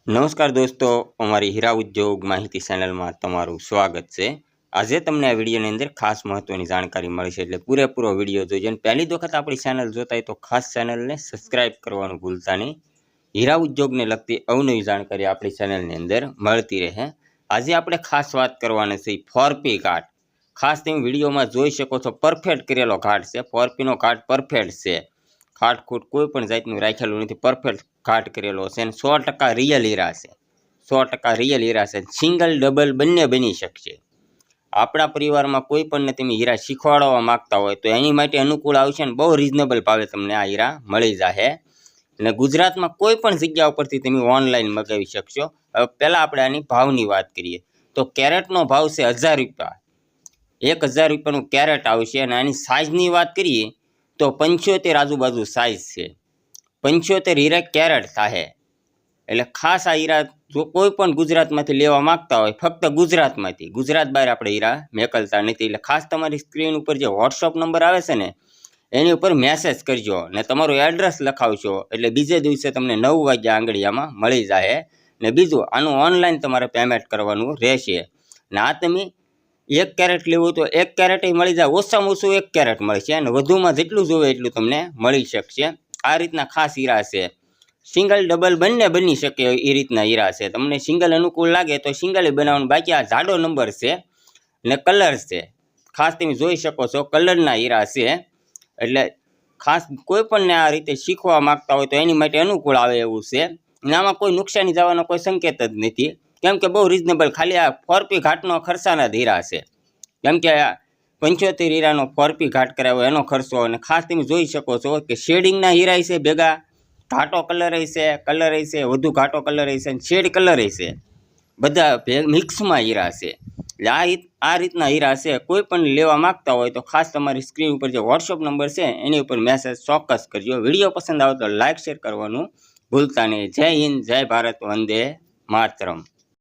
નમસ્કાર દોસ્તો, અમારી હીરા ઉદ્યોગ માહિતી ચેનલમાં તમારું સ્વાગત છે। આજે તમને આ વિડીયોની અંદર ખાસ મહત્વની જાણકારી મળી છે, એટલે પૂરેપૂરો વિડીયો જોજો। અને પહેલી વખત આપણી ચેનલ જોતા હોય તો ખાસ ચેનલને સબસ્ક્રાઇબ કરવાનું ભૂલતા નહીં। હીરા ઉદ્યોગને લગતી અવનવી જાણકારી આપણી ચેનલની અંદર મળતી રહે। આજે આપણે ખાસ વાત કરવાના છે 4P ઘાટ। ખાસ તમે વિડીયોમાં જોઈ શકો છો, પરફેક્ટ કરેલો ઘાટ છે। 4P નો ઘાટ પરફેક્ટ છે, ખાટખૂટ કોઈ પણ જાતનું રાખેલું નથી, પરફેક્ટ ઘાટ કરેલો છે અને 100% રિયલ હીરા છે। 100% રિયલ હીરા છે, સિંગલ ડબલ બંને બની શકશે। આપણા પરિવારમાં કોઈ પણને તમે હીરા શીખવાડવા માંગતા હોય તો એની માટે અનુકૂળ આવશે અને બહુ રિઝનેબલ ભાવે તમને આ હીરા મળી જશે। અને ગુજરાતમાં કોઈ પણ જગ્યા ઉપરથી તમે ઓનલાઈન મગાવી શકશો। હવે પહેલાં આપણે આની ભાવની વાત કરીએ તો કેરેટનો ભાવ છે 1000 રૂપિયા। 1000 રૂપિયાનું કેરેટ આવશે। અને આની સાઇઝની વાત કરીએ તો 75 આજુબાજુ સાઇઝ છે। 75 હીરા કેરેટ થાય। એટલે ખાસ આ હીરા જો કોઈ પણ ગુજરાતમાંથી લેવા માંગતા હોય, ફક્ત ગુજરાતમાંથી, ગુજરાત બહાર આપણે હીરા મોકલતા નથી। એટલે ખાસ તમારી સ્ક્રીન ઉપર જે વોટ્સઅપ નંબર આવે છે ને એની ઉપર મેસેજ કરજો ને તમારું એડ્રેસ લખાવશો, એટલે બીજે દિવસે તમને 9 વાગ્યા આંગળીયામાં મળી જાય। ને બીજું, આનું ઓનલાઈન તમારે પેમેન્ટ કરવાનું રહેશે। ને આ તમે 1 કેરેટ લેવું તો 1 કેરેટ મળી જાય, ઓછામાં ઓછું 1 કેરેટ મળશે અને વધુમાં જેટલું જોવે એટલું તમને મળી શકશે। આ રીતના ખાસ હીરા છે, સિંગલ ડબલ બંને બની શકે એ રીતના હીરા છે। તમને સિંગલ અનુકૂળ લાગે તો સિંગલ બનાવવાનું, બાકી આ જાડો નંબર છે ને કલર છે, ખાસ તમે જોઈ શકો છો કલરના હીરા છે। એટલે ખાસ કોઈ પણને આ રીતે શીખવા માંગતા હોય તો એની માટે અનુકૂળ આવે એવું છે। અને આમાં કોઈ નુકસાની જવાનો કોઈ સંકેત જ નથી, કેમ કે બહુ રિઝનેબલ, ખાલી આ 4P ઘાટનો ખર્ચાના જ હીરા છે। કેમ કે 75 હીરાનો 4P ઘાટ કરાવ્યો એનો ખર્ચો। અને ખાસ તમે જોઈ શકો છો કે શેડિંગના હીરા છે, ભેગા ઘાટો કલર છે, વધુ ઘાટો કલર છે અને શેડ કલર છે, બધા મિક્સમાં હીરા છે। એટલે આ રીતના હીરા છે। કોઈ પણ લેવા માંગતા હોય તો ખાસ તમારી સ્ક્રીન ઉપર જે વોટ્સઅપ નંબર છે એની ઉપર મેસેજ ચોક્કસ કરજો। વિડીયો પસંદ આવે તો લાઇક શેર કરવાનું ભૂલતા નહીં। જય હિન્દ, જય ભારત, વંદે માતરમ।